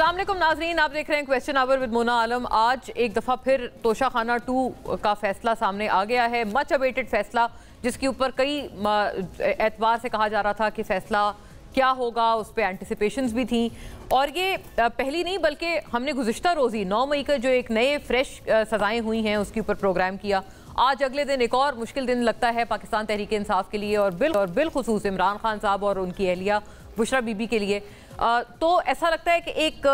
अस्सलाम वालेकुम नाजरीन, आप देख रहे हैं क्वेश्चन आवर विद मोना आलम। आज एक दफ़ा फिर तोशाखाना 2 का फैसला सामने आ गया है, मच अवेटेड फैसला, जिसके ऊपर कई एतबार से कहा जा रहा था कि फैसला क्या होगा, उस पर एंटिसिपेशंस भी थी। और ये पहली नहीं बल्कि हमने गुज़िश्ता रोज़ी 9 मई का जो एक नए फ्रेश सज़ाएँ हुई हैं उसके ऊपर प्रोग्राम किया। आज अगले दिन एक और मुश्किल दिन लगता है पाकिस्तान तहरीक इंसाफ के लिए और बिलखुसूस इमरान खान साहब और उनकी अहलिया बुशरा बीबी के लिए। तो ऐसा लगता है कि एक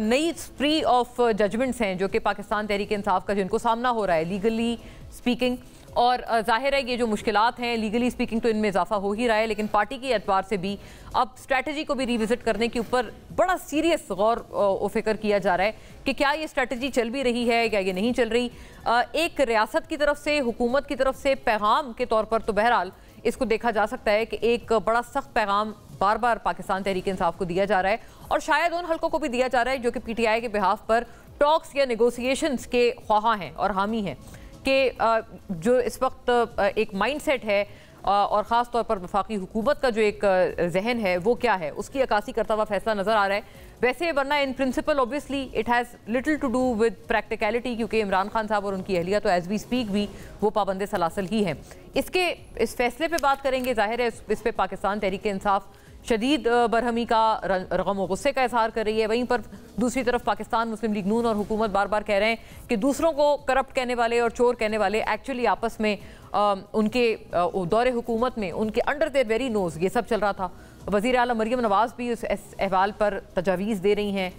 नई स्प्री ऑफ जजमेंट्स हैं जो कि पाकिस्तान तहरीक इंसाफ का जिनको सामना हो रहा है लीगली स्पीकिंग। और जाहिर है ये जो मुश्किलात हैं लीगली स्पीकिंग तो इनमें इजाफा हो ही रहा है, लेकिन पार्टी के एतबार से भी अब स्ट्रैटेजी को भी रिविजिट करने के ऊपर बड़ा सीरियस गौर व फिक्र किया जा रहा है कि क्या ये स्ट्रैटेजी चल भी रही है या ये नहीं चल रही। एक रियासत की तरफ से, हुकूमत की तरफ से पैगाम के तौर पर तो बहरहाल इसको देखा जा सकता है कि एक बड़ा सख्त पैगाम बार बार पाकिस्तान तहरीक इंसाफ को दिया जा रहा है और शायद उन हल्कों को भी दिया जा रहा है जो कि पीटीआई के बिहाफ पर टॉक्स या नेगोशिएशंस के ख्वाहा हैं और हामी हैं कि जो इस वक्त एक माइंडसेट है और ख़ास तौर पर वफाकी हुकूमत का जो एक जहन है वो क्या है, उसकी अक्कासी करता हुआ फैसला नज़र आ रहा है। वैसे वरना in principle obviously it has little to do with practicality, क्योंकि इमरान खान साहब और उनकी अहलिया तो एज वी स्पीक भी वो पाबंद सलासल ही हैं। इस फैसले पे बात करेंगे। जाहिर है इस पे पाकिस्तान तहरीक इंसाफ शदीद बरहमी का रगम व गुस्से का इजहार कर रही है। वहीं पर दूसरी तरफ पाकिस्तान मुस्लिम लीग नून और हुकूमत बार बार कह रहे हैं कि दूसरों को करप्ट कहने वाले और चोर कहने वाले एक्चुअली आपस में उनके दौरे हुकूमत में उनके अंडर देयर वेरी नोज ये सब चल रहा था। वज़ीर आला मरियम नवाज़ भी उस अहवाल पर तजावीज़ दे रही हैं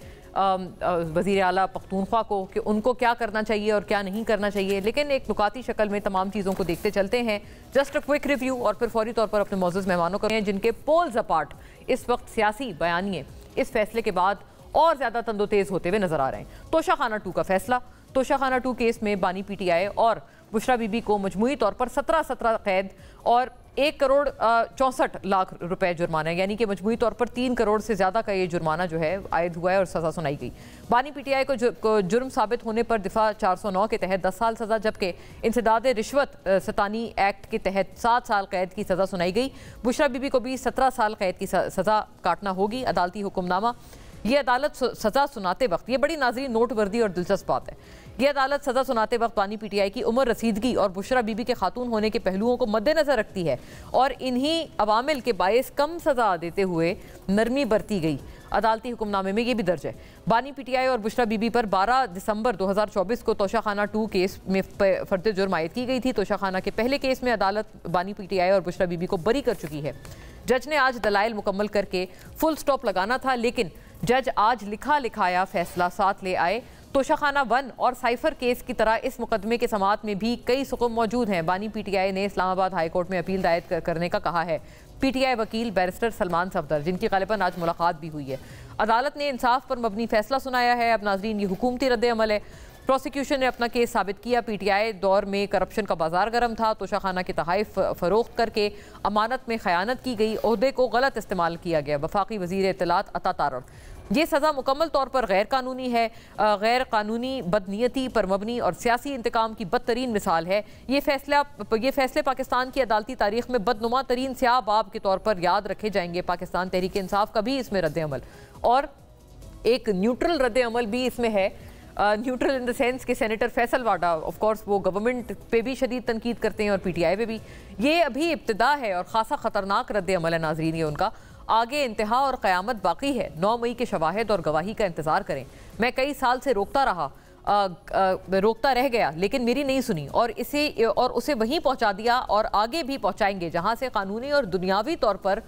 वज़ीर आला पख्तूनख्वा को कि उनको क्या करना चाहिए और क्या नहीं करना चाहिए। लेकिन एक नुकाती शक्ल में तमाम चीज़ों को देखते चलते हैं। जस्ट अ क्विक रिव्यू और फिर फौरी तौर पर अपने मौजूद मेहमानों को जिनके पोल्स अपार्ट इस वक्त सियासी बयानिए इस फैसले के बाद और ज़्यादा तंदोतेज़ होते हुए नजर आ रहे हैं। तोशाखाना 2 का फैसला। तोशाखाना 2 केस में बानी पीटीआई और बुशरा बीबी को मजमूई तौर पर 17 कैद और 1 करोड़ 64 लाख रुपए जुर्माना, यानी कि मजमूई तौर पर 3 करोड़ से ज़्यादा का ये जुर्माना जो है आयद हुआ है और सज़ा सुनाई गई। बानी पीटीआई को जुर्म साबित होने पर दिफा 409 के तहत 10 साल सज़ा, जबकि इंसदाद रिश्वत सतानी एक्ट के तहत 7 साल कैद की सज़ा सुनाई गई। बुशरा बीबी को भी 17 साल कैद की सज़ा काटना होगी। अदालती हुक्मनामा। ये अदालत सज़ा सुनाते वक्त, ये बड़ी नाज़रीन नोटवर्दी और दिलचस्प बात है, ये अदालत सज़ा सुनाते वक्त बानी पीटीआई की उम्र रसीदगी और बुशरा बीबी के खातून होने के पहलुओं को मद्देनज़र रखती है और इन्हीं अवामिल के बायस कम सज़ा देते हुए नरमी बरती गई। अदालती हुक्मनामे में ये भी दर्ज है। बानी पीटीआई और बुशरा बीबी पर 12 दिसंबर 2024 को तोशाखाना 2 केस में फर्द जुर्म आयद की गई थी। तोशाखाना के पहले केस में अदालत बानी पीटीआई और बुशरा बीबी को बरी कर चुकी है। जज ने आज दलाइल मुकम्मल करके फुल स्टॉप लगाना था, लेकिन जज आज लिखा लिखाया फैसला साथ ले आए। तोशाखाना 1 और साइफर केस की तरह इस मुकदमे के समाअत में भी कई सुकुम मौजूद हैं। बानी पीटीआई ने इस्लामाबाद हाई कोर्ट में अपील दायर करने का कहा है। पीटीआई वकील बैरिस्टर सलमान सफदर, जिनकी ग़ालिबन आज मुलाकात भी हुई है। अदालत ने इंसाफ पर मबनी फैसला सुनाया है। अब नाजरीन ये हुकूमती रद्द अमल है। प्रोसिक्यूशन ने अपना केस साबित किया। पीटीआई दौर में करप्शन का बाजार गर्म था। तोशाखाना के तहाइफ फरोख्त करके अमानत में खयानत की गई। ओहदे को गलत इस्तेमाल किया गया। वफाकी वज़ीर इत्तलात अता तारड़। ये सज़ा मुकम्मल तौर पर गैर कानूनी है। गैर कानूनी बदनीयती पर मबनी और सियासी इंतकाम की बदतरीन मिसाल है। ये फैसले पाकिस्तान की अदालती तारीख में बदनुमा तरीन स्याह बाब के तौर पर याद रखे जाएंगे। पाकिस्तान तहरीक इंसाफ का भी इसमें रद्द अमल और एक न्यूट्रल रद्द अमल भी इसमें है। न्यूट्रल इन द सेंस कि senator Faisal Wada of course वो गवर्नमेंट पे भी शदीद तनकीद करते हैं और पीटीआई पे भी। ये अभी इब्तिदा है और ख़ासा ख़तरनाक रद्द अमल है नाजरीन। ये उनका आगे इंतहा और क़यामत बाकी है। 9 मई के शवाहिद और गवाही का इंतज़ार करें। मैं कई साल से रोकता रह गया, लेकिन मेरी नहीं सुनी और उसे वहीं पहुंचा दिया और आगे भी पहुंचाएंगे जहां से कानूनी और दुनियावी तौर पर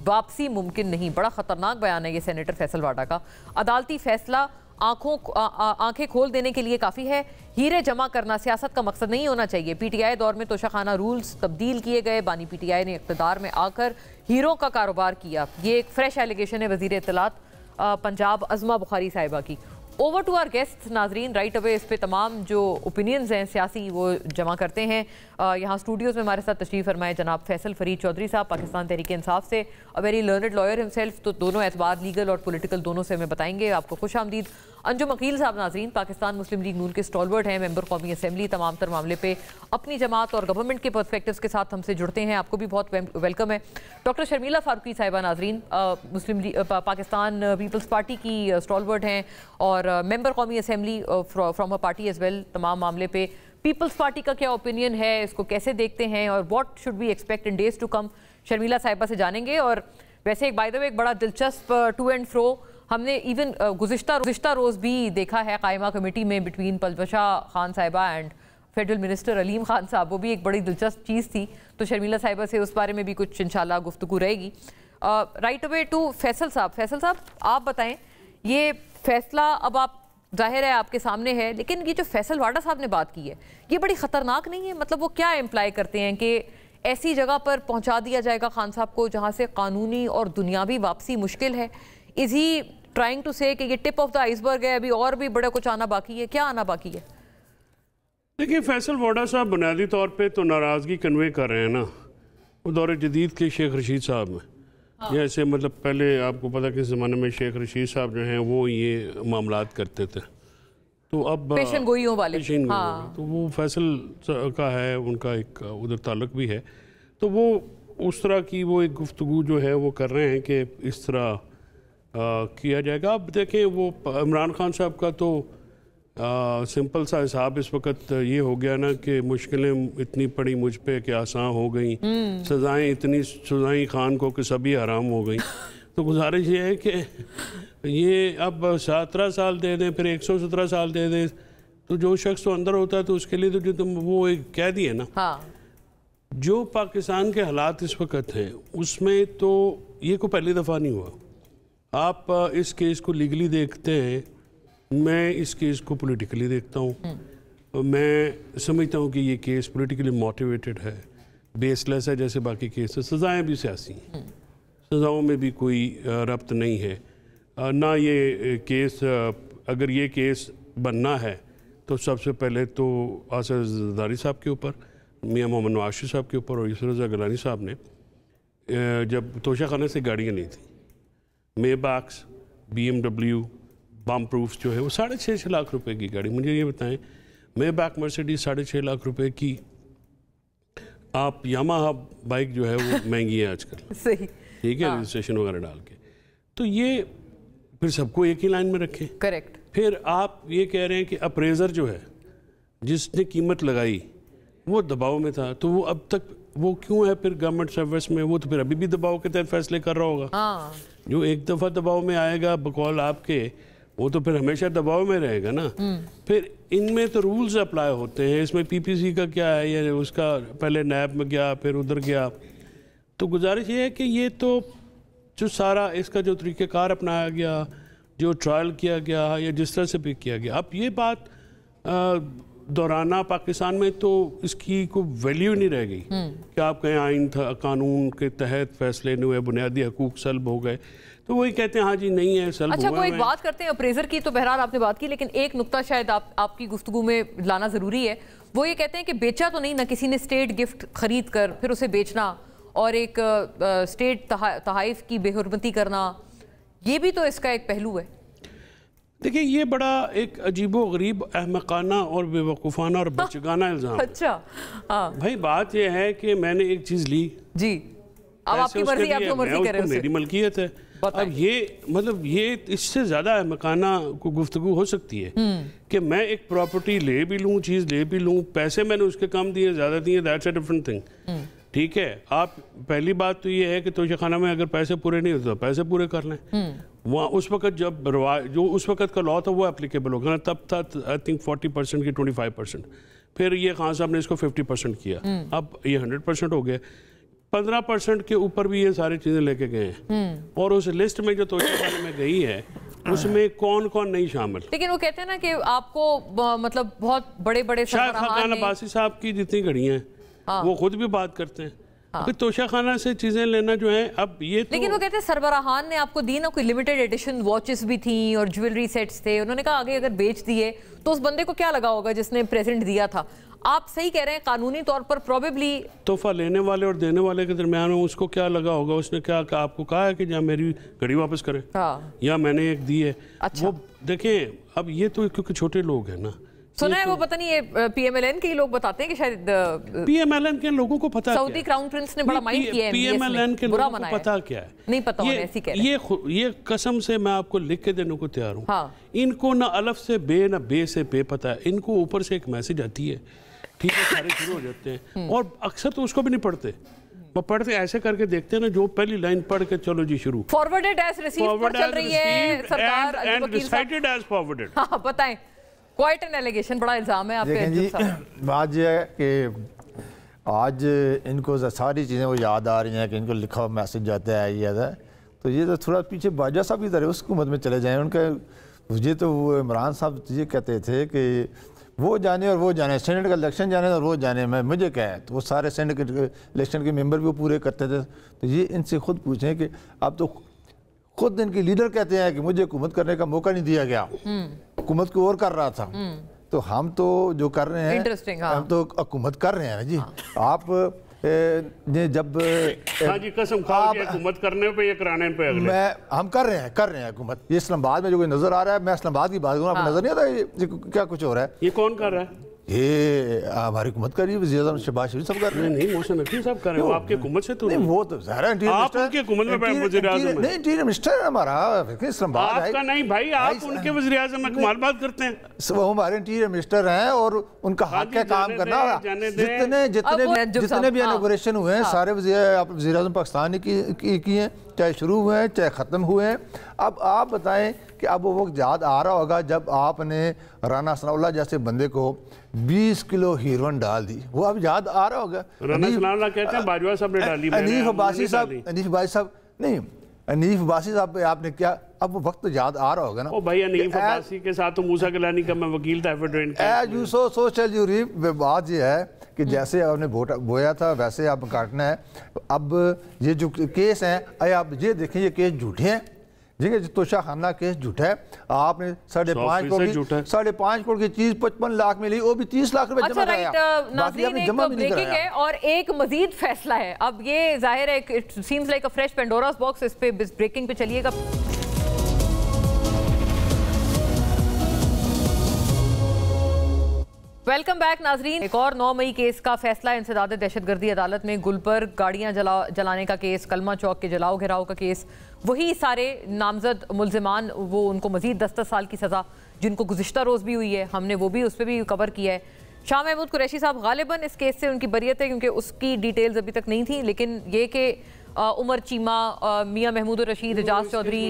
वापसी मुमकिन नहीं। बड़ा ख़तरनाक बयान है ये सेनेटर फैसल वाडा का। अदालती फैसला आंखें खोल देने के लिए काफ़ी है। हीरे जमा करना सियासत का मकसद नहीं होना चाहिए। पीटीआई दौर में तोशाखाना रूल्स तब्दील किए गए। बानी पीटीआई ने इक़्तिदार में आकर हीरों का कारोबार किया। ये एक फ्रेश एलिगेशन है वज़ीर इत्तलात पंजाब अज़मा बुखारी साहिबा की। ओवर टू आर गेस्ट नाजरीन, राइट अवे इस पे तमाम जो ओपिनियंस हैं सियासी वो जमा करते हैं। यहाँ स्टूडियोज़ में हमारे साथ तशरीफ़ फरमाए जनाब फैसल फरीद चौधरी साहब, पाकिस्तान तहरीक इंसाफ से, a very learned lawyer himself, तो दोनों एतबार लीगल और पॉलिटिकल दोनों से हमें बताएंगे। आपको खुश आमदीद। अंजुम अकील साहब नाज़रीन पाकिस्तान मुस्लिम लीग नून के स्टॉलवर्ड हैं, मेंबर कौमी असेंबली, तमाम तर मामले पे अपनी जमात और गवर्नमेंट के पर्सपेक्टिव्स के साथ हमसे जुड़ते हैं। आपको भी बहुत वेलकम है। डॉक्टर शर्मिला फारूकी साहिबा नाज़रीन पाकिस्तान पीपल्स पार्टी की स्टॉलवर्ड हैं और मेंबर कौमी assembly from a party as well. तमाम मामले पे पीपल्स पार्टी का क्या ओपिनियन है, इसको कैसे देखते हैं और what should we expect in days to come, Sharmila साहिबा से जानेंगे। और वैसे एक बाय द वे एक बड़ा दिलचस्प टू एंड फ्रो हमने इवन गुज़िश्ता रोज़ भी देखा है कायमा कमेटी में बिटवीन पलवशा खान साहिबा and federal minister Aleem Khan साहब, वो भी एक बड़ी दिलचस्प चीज़ थी। तो शर्मिला साहिबा से उस बारे में भी कुछ इंशाल्लाह गुफ्तगू रहेगी। राइट अवे टू फैसल साहब। फैसल साहब, आप बताएं, ये फैसला अब आप जाहिर है आपके सामने है, लेकिन ये जो फैसल वाडा साहब ने बात की है ये बड़ी ख़तरनाक नहीं है? मतलब वो क्या इम्प्लाई करते हैं कि ऐसी जगह पर पहुंचा दिया जाएगा खान साहब को जहां से कानूनी और दुनियावी वापसी मुश्किल है? इज़ ही ट्राइंग टू से कि ये टिप ऑफ द आइसबर्ग है, अभी और भी बड़ा कुछ आना बाकी है? क्या आना बाकी है? देखिए, फैसल वाडा साहब बुनियादी तौर पे तो नाराज़गी कन्वे कर रहे हैं ना, वो दौर जदीद के शेख रशीद साहब में। जैसे मतलब पहले आपको पता कि ज़माने में शेख रशीद साहब जो हैं वो ये मामलात करते थे, तो अब पेशन गोइयों वाले तो वो फैसल का है, उनका एक उधर ताल्लुक भी है, तो वो उस तरह की वो एक गुफ्तगू जो है वो कर रहे हैं कि इस तरह किया जाएगा। अब देखें, वो इमरान खान साहब का तो सिंपल सा हिसाब इस वक्त ये हो गया ना कि मुश्किलें इतनी पड़ी मुझ पे कि आसान हो गई, सज़ाएं इतनी सज़ाएं खान को कि सभी हराम हो गई। तो गुजारिश ये है कि ये अब 17 साल दे दें, फिर 117 साल दे दें, तो जो शख्स तो अंदर होता है तो उसके लिए तो जो तुम वो एक कह दिए ना। जो पाकिस्तान के हालात इस वक्त हैं उसमें तो ये को पहली दफ़ा नहीं हुआ। आप इस केस को लीगली देखते हैं, मैं इस केस को पॉलिटिकली देखता हूँ। मैं समझता हूँ कि ये केस पॉलिटिकली मोटिवेटेड है, बेसलेस है जैसे बाकी केस है। सज़ाएँ भी सियासी हैं, सज़ाओं में भी कोई रब्त नहीं है ना। ये केस अगर ये केस बनना है तो सबसे पहले तो आसिफ जरदारी साहब के ऊपर, मियाँ मोहम्मद नवाज शरीफ साहब के ऊपर और यूसुफ रज़ा गिलानी साहब ने जब तोशा खाने से गाड़ियाँ ली थी, मेबाक्स, BMW बम प्रूफ जो है वो 6.5 लाख रुपए की गाड़ी। मुझे ये बताएं, मेबाक मर्सिडीज 6.5 लाख रुपए की, आप यामाहा बाइक जो है वो महंगी है आजकल, सही, ठीक है, रजिस्ट्रेशन वगैरह डाल के, तो ये फिर सबको एक ही लाइन में रखें। करेक्ट। फिर आप ये कह रहे हैं कि अप्रेजर जो है जिसने कीमत लगाई वो दबाव में था, तो वो अब तक वो क्यों है फिर गवर्नमेंट सर्विस में? वो तो फिर अभी भी दबाव के तहत फैसले कर रहा होगा। जो एक दफ़ा दबाव में आएगा बकौल आपके, वो तो फिर हमेशा दबाव में रहेगा ना। फिर इनमें तो रूल्स अप्लाई होते हैं, इसमें PPC का क्या है, या उसका पहले नैब में गया फिर उधर गया। तो गुजारिश ये है कि ये तो जो सारा इसका जो तरीक़ेकार अपनाया गया, जो ट्रायल किया गया या जिस तरह से भी किया गया, अब ये बात दौराना पाकिस्तान में तो इसकी कोई वैल्यू नहीं रह गई कि आप कहें आइन था, कानून के तहत फैसले नहीं हुए, बुनियादी हकूक सल्ब हो गए, तो वही कहते हैं हाँ जी नहीं है सल्ब। अच्छा, कोई एक बात करते हैं अप्रेजर की, तो बहरहाल आपने बात की, लेकिन एक नुक्ता शायद आपकी गुफ्तगू में लाना ज़रूरी है। वो ये कहते हैं कि बेचा तो नहीं ना, किसी ने स्टेट गिफ्ट खरीद कर फिर उसे बेचना और एक स्टेट तहाइफ की बेहुरमती करना, ये भी तो इसका एक पहलू है। देखिए, ये बड़ा एक अजीबो गरीब, अहमकाना और बेवकूफ़ाना और बचगाना इल्ज़ाम। अच्छा, भाई बात यह है कि मैंने एक चीज़ ली जी, अब आपकी मर्जी, आप जो मर्जी करें, मेरी मलकियत है। अब ये मतलब ये इससे ज़्यादा अहमकाना को गुफ्तगू हो सकती है कि मैं एक प्रॉपर्टी ले भी लूँ, चीज़ ले भी लूँ, पैसे मैंने उसके कम दिए ज़्यादा दिए, दैट्स अ डिफरेंट थिंग, ठीक है। आप पहली बात तो ये है कि तोशा खाना में अगर पैसे पूरे नहीं होते तो पैसे पूरे कर लें। वहाँ उस वक्त जब जो उस वक्त का लॉ था वो एप्लीकेबल होगा ना, तब था आई थिंक 40% की 25%, फिर ये खान साहब ने इसको 50% किया, अब ये 100% हो गया। 15% के ऊपर भी ये सारी चीज़ें लेके गए हैं, और उस लिस्ट में जो तोशा खाने में गई है उसमें कौन कौन नहीं शामिल। लेकिन वो कहते हैं ना कि आपको मतलब बहुत बड़े बड़े शायद खान अब्बासी साहब की जितनी घड़ियाँ हैं वो खुद भी बात करते हैं। फिर तोशा खाना से चीजें लेना जो है, अब ये तो लेकिन वो कहते हैं सरबराहान ने आपको दी ना, कोई लिमिटेड एडिशन वॉचेस भी थी और ज्वेलरी सेट्स थे, उन्होंने कहा आगे अगर बेच दिए तो उस बंदे को क्या लगा होगा जिसने प्रेजेंट दिया था। आप सही कह रहे हैं, कानूनी तौर पर प्रोबेबली तोहफा लेने वाले और देने वाले के दरमियान में उसको क्या लगा होगा, उसने क्या आपको कहा है कि या मेरी घड़ी वापस करें, हाँ। या मैंने एक दी है। अच्छा। वो देखें, अब ये तो क्योंकि छोटे लोग हैं ना, सुना है वो पता नहीं ये पीएमएलएन के लोग बताते हैं कि शायद पीएमएलएन के लोगों को पता, सऊदी क्राउन प्रिंस ने बड़ा माइंड किया है, पीएमएलएन के लोगों को पता क्या है, नहीं पता होने ऐसी कह रहे हैं। ये कसम से मैं आपको लिख के देने को तैयार हूँ। हाँ। इनको ना अलफ से बे ना बे से पे पता है, इनको ऊपर से एक मैसेज आती है, ठीक है, सारे शुरू हो जाते हैं और अक्सर तो उसको भी नहीं पढ़ते, वो पढ़ते ऐसे करके देखते हैं ना, जो पहली लाइन पढ़ के चलो जी शुरू, फॉरवर्डेड एज रिसीव्ड पर चल रही है सरकार एंड रिसाइटेड एज फॉरवर्डेड। हाँ बताएं, क्वाइट एन एलिगेशन, बड़ा इल्जाम है आपके जी। बात यह है कि आज इनको सारी चीज़ें वो याद आ रही हैं कि इनको लिखा हुआ मैसेज जाता है, ये है, तो ये तो थोड़ा पीछे बाजा साहब की तरह उस हुकूमत में चले जाएं। उनका मुझे तो वो इमरान साहब ये कहते थे कि वो जाने और वो जाने, सेनेट का इलेक्शन जाने और वो जाने, मैं मुझे क्या है, तो वो सारे सेनेट के इलेक्शन के मेंबर भी वो पूरे करते थे। तो ये इनसे खुद पूछें कि अब तो खुद इनके लीडर कहते हैं कि मुझे हुकूमत करने का मौका नहीं दिया गया, हुकूमत को और कर रहा था, तो हम तो जो कर रहे हैं इंटरेस्टिंग, हाँ। हम तो हुकूमत कर रहे हैं जी। आप जब हाँ जी, कसम खाओ कि हुकूमत करने पे या कराने पे अगले हम कर रहे हैं हुकूमत। ये इस्लामाबाद में जो कोई नजर आ रहा है, मैं इस्लामाबाद की बात करूँ, आपको नजर नहीं आता ये क्या कुछ हो रहा है? ये कौन कर रहा है? ये हमारी हुकूमत कर रही है, वज़ीर आज़म शहबाज शरीफ सब कर रहे हैं। नहीं, मोहसिन नकवी साहब कर रहे हैं, आपकी हुकूमत से तो नहीं, वो तो ज़ाहिर है आप उनके हुकूमत में वज़ीर आज़म हैं। नहीं, इंटीरियर मिनिस्टर है हमारा इस्लामाबाद, आपका नहीं भाई, आप उनके वज़ीर आज़म में कमाल बात करते हैं। वो हमारे इंटीरियर मिनिस्टर हैं और उनका हक है काम करना। जितने भी इनॉग्रेशन हुए हैं सारे वज़ीर आज़म पाकिस्तान ने किए हैं, चाहे शुरू हुए हैं चाहे ख़त्म हुए हैं। अब आप बताएं कि अब वो वक्त याद आ रहा होगा जब आपने राना सनाउल्लाह जैसे बंदे को 20 किलो हीरोइन डाल दी, वो अब याद आ रहा होगा। राना सनाउल्लाह कहते हैं बाजवा साहब ने डाली, अनीफ अब्बासी साहब नहीं, अनीफ अब्बासी साहब आपने क्या, अब वो वक्त याद आ रहा होगा ना। ओ भाई, अनीफ अब्बासी के साथ तो मूसा गिलानी का मैं वकील था, as you sow shall you reap. बात ये है कि जैसे आपने बोया था वैसे आप काटना है। अब ये जो केस हैं, आप ये देखें, ये केस झूठे हैं, ठीक है, तोशा खाना केस झूठा है। आपने 5.5 करोड़ की चीज 55 लाख में ली, वो भी 30 लाख रुपए जमा कराया, बाकी आपने जमा भी नहीं कराया। और एक मजीद फैसला है, अब ये जाहिर है it seems like a fresh Pandora's box, इस पे ब्रेकिंग पे चलिएगा। वेलकम बैक नाजरीन। एक और 9 मई केस का फैसला, इंसदाद दहशतगर्दी अदालत में गुलबर्ग गाड़ियां जलाने का केस, कलमा चौक के जलाओ घेराव का केस, वही सारे नामजद मुलजिमान, वो उनको मजीद 10-10 साल की सज़ा जिनको गुज़िश्ता रोज़ भी हुई है, हमने वो भी उस पर भी कवर किया है। शाह महमूद कुरैशी साहब गालिबन इस केस से उनकी बरियत है क्योंकि उसकी डिटेल्स अभी तक नहीं थी, लेकिन ये कि उमर चीमा, मियाँ महमूद रशीद, एजाज चौधरी,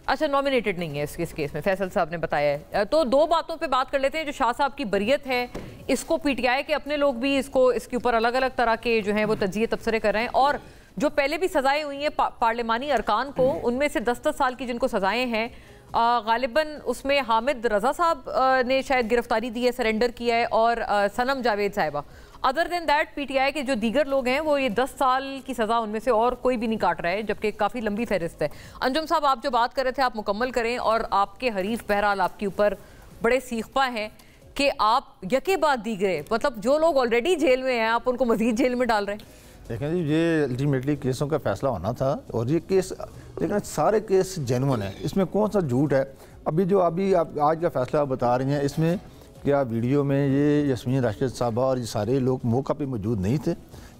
अच्छा नॉमिनेटेड नहीं है इस केस में, फैसल साहब ने बताया है। तो दो बातों पे बात कर लेते हैं। जो शाह साहब की बरियत है, इसको पीटीआई के अपने लोग भी इसके ऊपर अलग अलग तरह के जो हैं वो तज्जिए तबसरे कर रहे हैं, और जो पहले भी सजाएं हुई हैं पार्लिमानी अरकान को, उनमें से 10-10 साल की जिनको सजाएं हैं, गालिबन उसमें हामिद रजा साहब ने शायद गिरफ्तारी दी है, सरेंडर किया है, और सनम जावेद साहिबा। अदर देन दैट पीटीआई के जो दीगर लोग हैं वो ये 10 साल की सज़ा उनमें से और कोई भी नहीं काट रहा है, जबकि काफ़ी लंबी फहरिस्त है। अंजुम साहब, आप जो बात कर रहे थे आप मुकम्मल करें, और आपके हरीफ बहरहाल आपके ऊपर बड़े सीखपा हैं कि आप यके बाद दीगरे, मतलब जो लोग ऑलरेडी जेल में हैं आप उनको मजीद जेल में डाल रहे हैं। देखें जी, ये अल्टीमेटली केसों का फैसला होना था, और ये केस लेकिन सारे केस जेन्युइन है, इसमें कौन सा झूठ है। अभी आप आज का फैसला बता रही हैं, इसमें क्या वीडियो में ये यास्मीन राशिद साहबा और ये सारे लोग मौका पे मौजूद नहीं थे?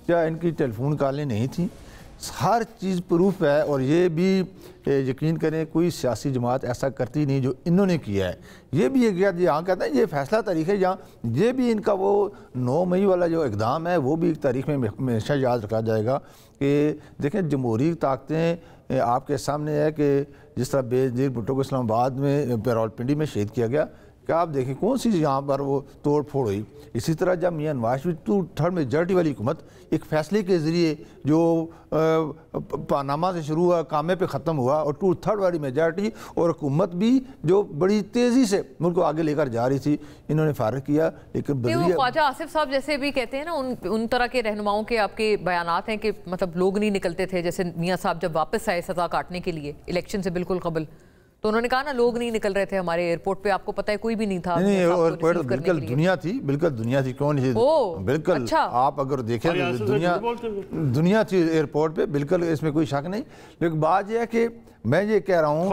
क्या इनकी टेलीफोन कॉलें नहीं थी? हर चीज़ प्रूफ है, और ये भी यकीन करें कोई सियासी जमात ऐसा करती नहीं जो इन्होंने किया है। ये भी एक यहाँ कहते हैं ये फैसला तारीख है, यहाँ ये भी इनका वो 9 मई वाला जो इक़दाम है वो भी एक तारीख में हमेशा याद रखा जाएगा कि देखें जमहूरी ताकतें आपके सामने है कि जिस तरह बेनज़ीर भुट्टो को इस्लामाबाद में रावलपिंडी में शहीद किया गया, क्या आप देखें कौन सी यहाँ पर वो तोड़ फोड़ हुई। इसी तरह जब मियां नवाज शरीफ 2/3 मेजॉरिटी वाली हुकूमत एक फैसले के ज़रिए जो पानामा से शुरू हुआ, कामे पे ख़त्म हुआ, और 2/3 वाली मेजॉरिटी और हुकूमत भी जो बड़ी तेज़ी से मुल्क को आगे लेकर जा रही थी, इन्होंने फारिग किया। लेकिन ख्वाजा आसिफ साहब जैसे भी कहते हैं ना, उन तरह के रहनुमाओं के आपके बयानात हैं कि मतलब लोग नहीं निकलते थे, जैसे मियाँ साहब जब वापस आए सज़ा काटने के लिए इलेक्शन से बिल्कुल कबल, तो उन्होंने कहा ना लोग नहीं निकल रहे थे हमारे एयरपोर्ट पे, आपको पता है कोई भी नहीं था। नहीं, एयरपोर्ट बिल्कुल दुनिया थी, बिल्कुल दुनिया थी, कौन नहीं, बिल्कुल। अच्छा। आप अगर देखें दुनिया थी एयरपोर्ट पे, बिल्कुल इसमें कोई शक नहीं। लेकिन बात यह है कि मैं ये कह रहा हूँ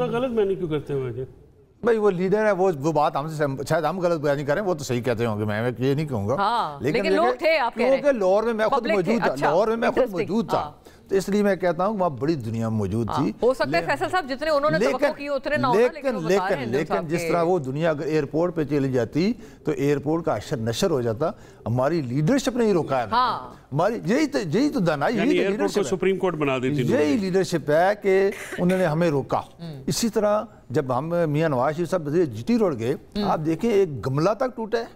गलत मैंने क्यों करते हैं भाई, वो लीडर है, वो बात हमसे शायद हम गलत बयानी करें, वो तो सही कहते होंगे, मैं ये नहीं कहूँगा। हाँ, लेकिन लोग थे, आप कह रहे हैं। लाहौर में मैं खुद मौजूद था, लाहौर में मैं खुद मौजूद था, हाँ। तो इसलिए मैं कहता हूँ वहाँ बड़ी दुनिया मौजूद थी। हो सकता है फैसल साहब जितने उन्होंने तवक्को की उतने ना होना, लेकिन जिस तरह वो दुनिया अगर एयरपोर्ट पे चली जाती तो एयरपोर्ट का अशर नशर हो जाता। हमारी लीडरशिप नहीं रोका है। हमारी यही तो दानाई, एयरपोर्ट को सुप्रीम कोर्ट बना देती, यही लीडरशिप है कि उन्होंने हमें रोका। इसी तरह जब हम मियां नवाज शरीफ साहब जीटी रोड गए, आप देखें एक गमला तक टूटा है।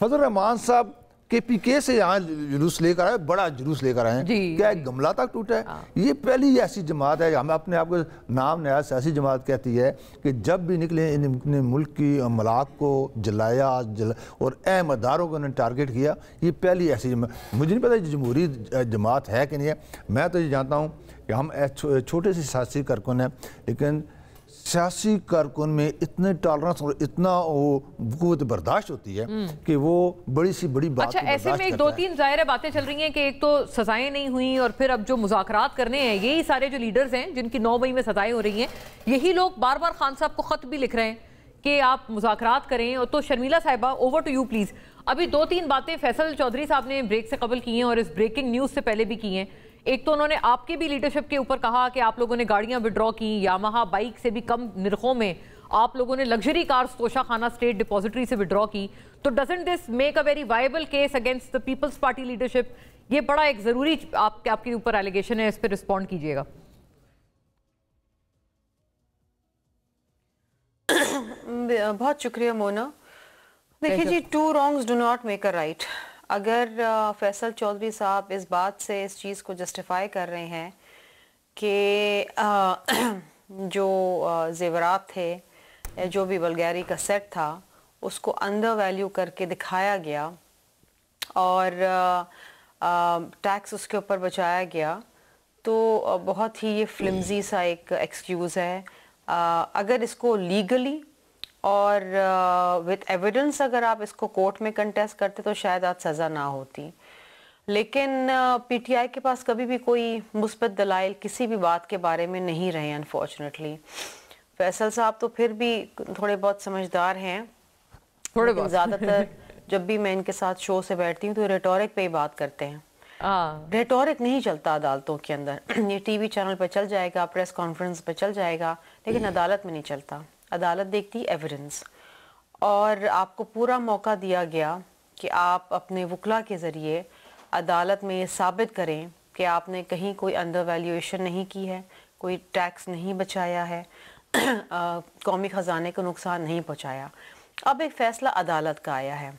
फजल रहमान साहब KPK से यहाँ जुलूस लेकर आए, बड़ा जुलूस लेकर आए, क्या एक गमला तक टूटा है? ये पहली ऐसी जमात है, हम अपने आप को नाम नया सियासी जमात कहती है कि जब भी निकले इन्होंने मुल्क की अमलाक को जलाया और अहम अदारों को इन्होंने टारगेट किया। ये पहली ऐसी जमात, मुझे नहीं पता जमहूरी जमात है कि नहीं है, मैं तो ये जानता हूँ कि हम छोटे से सियासी कारकुन हैं, लेकिन सियासी कारकुन में इतने टॉलरेंस और इतना वो बर्दाश्त होती है कि वो बड़ी सी बड़ी बात। अच्छा, ऐसे में एक दो तीन ज़ाहिर बातें चल रही हैं कि एक तो सजाएं नहीं हुई, और फिर अब जो मुज़ाकरात करने हैं, यही सारे जो लीडर्स हैं जिनकी 9 मई में सजाएं हो रही हैं, यही लोग बार बार खान साहब को खत भी लिख रहे हैं कि आप मुज़ाकरात करें। और तो शर्मिला साहिबा, ओवर टू यू प्लीज। अभी 2-3 बातें फैसल चौधरी साहब ने ब्रेक से कबल की हैं और इस ब्रेकिंग न्यूज़ से पहले भी की हैं। एक तो उन्होंने आपके भी लीडरशिप के ऊपर कहा कि आप लोगों ने गाड़ियां विड्रॉ की, यामाहा बाइक से भी कम निर्खों में आप लोगों ने luxury cars Toshakhana state depository से विड्रॉ की। तो doesn't this make a very viable case against the Peoples Party leadership? ये बड़ा एक जरूरी आपके ऊपर एलिगेशन है, इस पर रिस्पॉन्ड कीजिएगा। बहुत शुक्रिया मोना। देखिए जी, 2 wrongs do not make a right। अगर फैसल चौधरी साहब इस बात से इस चीज़ को जस्टिफाई कर रहे हैं कि जो जेवरात थे, जो भी बल्गारी का सेट था, उसको अंडर वैल्यू करके दिखाया गया और टैक्स उसके ऊपर बचाया गया, तो बहुत ही ये फ्लिमजी सा एक एक्सक्यूज़ है। अगर इसको लीगली और विद एविडेंस अगर आप इसको कोर्ट में कंटेस्ट करते तो शायद आज सज़ा ना होती। लेकिन पीटीआई के पास कभी भी कोई मुस्बत दलाइल किसी भी बात के बारे में नहीं रहे अनफॉर्चुनेटली। फैसल साहब तो फिर भी थोड़े बहुत समझदार हैं, थोड़े बहुत। ज़्यादातर जब भी मैं इनके साथ शो से बैठती हूँ तो रेटोरिक पे ही बात करते हैं। रेटोरिक नहीं चलता अदालतों के अंदर। ये टीवी चैनल पे चल जाएगा, प्रेस कॉन्फ्रेंस पे चल जाएगा, लेकिन अदालत में नहीं चलता। अदालत देखती एविडेंस, और आपको पूरा मौका दिया गया कि आप अपने वकला के ज़रिए अदालत में ये साबित करें कि आपने कहीं कोई अंडर वैल्यूएशन नहीं की है, कोई टैक्स नहीं बचाया है, कौमी ख़जाने को नुकसान नहीं पहुंचाया। अब एक फ़ैसला अदालत का आया है।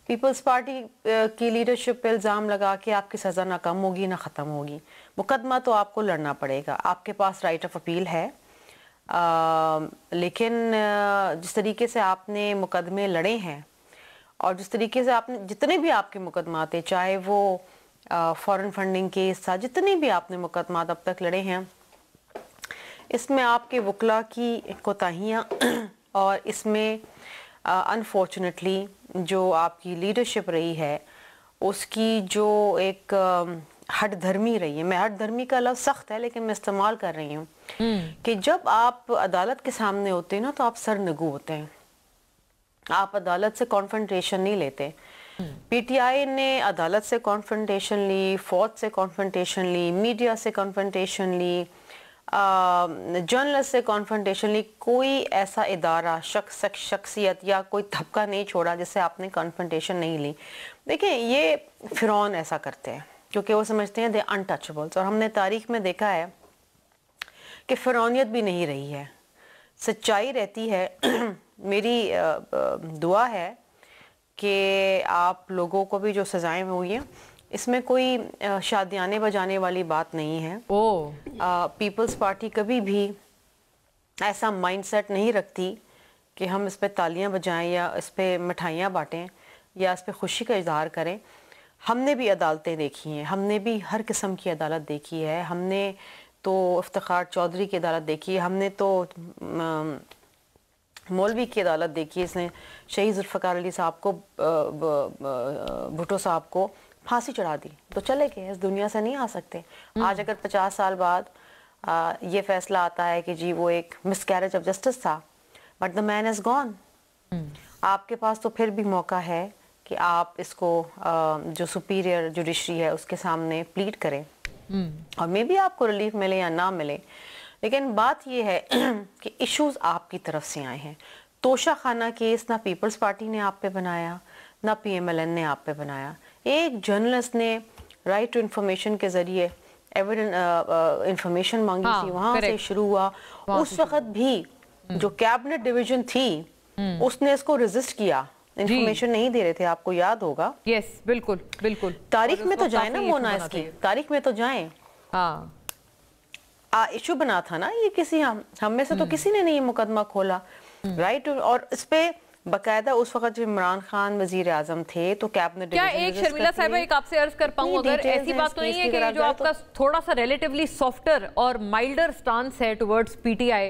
पीपल्स पार्टी की लीडरशिप पे इल्ज़ाम लगा कि आपकी सज़ा ना कम होगी ना ख़त्म होगी। मुकदमा तो आपको लड़ना पड़ेगा, आपके पास राइट ऑफ अपील है। लेकिन जिस तरीके से आपने मुकदमे लड़े हैं और जिस तरीके से आपने जितने भी आपके मुकदमात थे, चाहे वो फॉरेन फंडिंग केस था, जितने भी आपने मुकदमात अब तक लड़े हैं, इसमें आपके वकला की कोताहियाँ और इसमें अनफॉर्चुनेटली जो आपकी लीडरशिप रही है उसकी जो एक हट धर्मी रही है। मैं हट धर्मी का लफ्ज़ सख्त है लेकिन मैं इस्तेमाल कर रही हूँ कि जब आप अदालत के सामने होते हैं ना तो आप सरनगू होते हैं, आप अदालत से कॉन्फ्रंटेशन नहीं लेते। पीटीआई ने अदालत से कॉन्फ्रंटेशन ली, फौज से कॉन्फ्रंटेशन ली, मीडिया से कॉन्फ्रंटेशन ली, जर्नलिस्ट से कॉन्फ्रंटेशन ली। कोई ऐसा इदारा, शख्सियत या कोई धब्का नहीं छोड़ा जिससे आपने कॉन्फ्रंटेशन नहीं ली। देखिए, ये फिरौन ऐसा करते हैं क्योंकि वो समझते हैं दे अनटचेबल्स, और हमने तारीख में देखा है कि फिरौनियत भी नहीं रही है, सच्चाई रहती है। मेरी दुआ है कि आप लोगों को भी जो सजाएं हुई हैं इसमें कोई शादियाने बजाने वाली बात नहीं है। पीपल्स पार्टी कभी भी ऐसा माइंडसेट नहीं रखती कि हम इस पे तालियां बजाएं या इस पे मिठाइयाँ बांटें या इस पे खुशी का इजहार करें। हमने भी अदालतें देखी हैं, हमने भी हर किस्म की अदालत देखी है। हमने तो इफ्तिखार चौधरी की अदालत देखी, हमने तो मौलवी की अदालत देखी, इसने शहीद जुल्फ़िकार अली साहब को, भुट्टो साहब को फांसी चढ़ा दी, तो चले गए, इस दुनिया से नहीं आ सकते। आज अगर 50 साल बाद ये फैसला आता है कि जी वो एक मिसकैरेज ऑफ जस्टिस था, but the man is gone, आपके पास तो फिर भी मौका है कि आप इसको जो सुपीरियर जुडिशरी है उसके सामने प्लीड करें और मे बी आपको रिलीफ मिले या ना मिले। लेकिन बात ये है कि इश्यूज आपकी तरफ से आए हैं। तोशा खाना केस ना पीपल्स पार्टी ने आप पे बनाया, ना PMLN ने आप पे बनाया। एक जर्नलिस्ट ने राइट टू इंफॉर्मेशन के जरिए एविडेंस इंफॉर्मेशन मांगी थी, वहां से शुरू हुआ। उस वक्त भी जो कैबिनेट डिवीजन थी उसने इसको रेजिस्ट किया, इंफॉर्मेशन नहीं दे रहे थे, आपको याद होगा। यस, बिल्कुल बिल्कुल। तारीख में तो जाए ना मोना, इसकी तारीख में तो जाए। हाँ, इशू बना था ना ये, किसी हम में से तो किसी ने नहीं मुकदमा खोला, राइट। और इस पे बकायदा उस वक्त जब इमरान खान वजीर आजम थे तो कैबिनेट क्या एक शर्मिला साहिबा एक आपसे अर्ज कर पाऊं, अगर ऐसी बात तो नहीं है कि जो आपका थोड़ा सा रिलेटिवली सॉफ्टर और माइल्डर स्टांस है टुवर्ड्स PTI,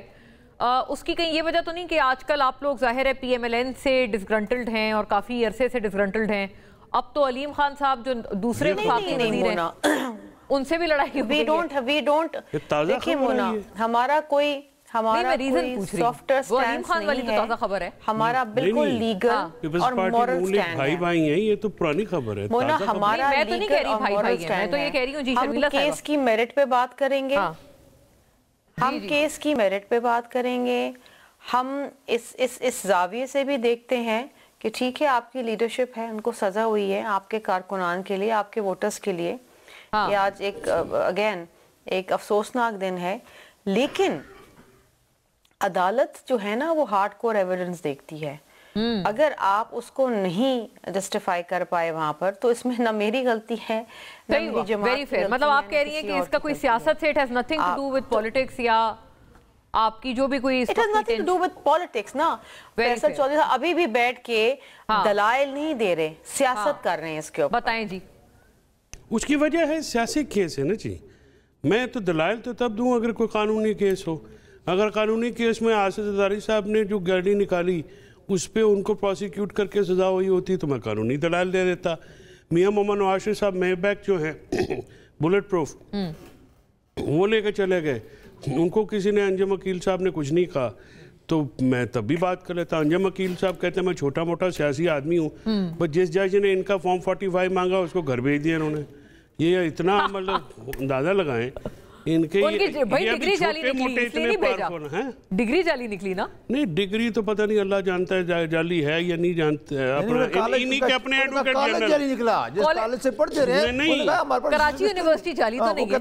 उसकी कहीं ये वजह तो नहीं कि आजकल आप लोग जाहिर है PMLN से डिसग्रंटल्ड हैं और काफी अरसे से डिसग्रंटल्ड हैं, अब तो अलीम खान साहब जो दूसरे वजीर हैं उनसे भी लड़ाई वी डोंट देखिए मोना, हमारा कोई सॉफ्टवेयर अलीम खान वाली तो ताजा खबर है, हमारा बिल्कुल लीगल और मॉरल स्टैंड भाई भाई हैं, ये तो पुरानी खबर है मोना। हमारा मैं तो नहीं कह रही भाई भाई है, मैं तो ये कह रही हूं जी शर्मिला साहिबा, केस की मेरिट पे बात करेंगे, हम केस की मेरिट पे बात करेंगे। हम इस जाविये से भी देखते हैं कि ठीक है आपकी लीडरशिप है, उनको सजा हुई है आपके कारकुनान के लिए, आपके वोटर्स के लिए। ये आज एक अगेन एक अफसोसनाक दिन है, लेकिन अदालत जो है ना वो हार्डकोर एविडेंस देखती है। अगर आप उसको नहीं जस्टिफाई कर पाए वहां पर, तो इसमें ना मेरी गलती है ना मेरी जमात वेरी फेयर। मतलब आप कह रही हैं कि इसका कोई सियासत से it has nothing to do with politics, या आपकी जो भी कोई it has nothing to do with politics ना। फैसल चौधरी अभी भी बैठ के दलाइल नहीं दे रहे, सियासत कर रहे हैं इसके ऊपर। बताएं जी। उसकी वजह है सियासी केस है ना जी। मैं तो दलाइल तो तब दूं अगर कोई कानूनी केस हो। अगर कानूनी केस में आसिफ जरदारी साहब ने जो गाड़ी निकाली उस पर उनको प्रोसिक्यूट करके सजा हुई होती तो मैं कानूनी दलाइल दे देता। मियां मोहम्मद नवाज साहब मेबैक जो है बुलेट प्रूफ वो लेके चले गए, उनको किसी ने, अंजम वकील साहब ने कुछ नहीं कहा, तो मैं तब भी बात कर लेता। अंजम वकील साहब कहते हैं मैं छोटा मोटा सियासी आदमी हूँ, बस जिस जज ने इनका फॉर्म 45 मांगा उसको घर भेज दिया इन्होंने। ये इतना मतलब अंदाजा लगाएं इनके भाई डिग्री जाली निकली, इसलिए नहीं भेजा। डिग्री जाली निकली ना? नहीं, डिग्री तो पता नहीं, अल्लाह जानता है जाली है या नहीं जानते हैं। इन्हीं के अपने एडवोकेट जनरल निकला, जिस कॉलेज से पढ़ते रहे। नहीं, कराची यूनिवर्सिटी जाली तो नहीं है।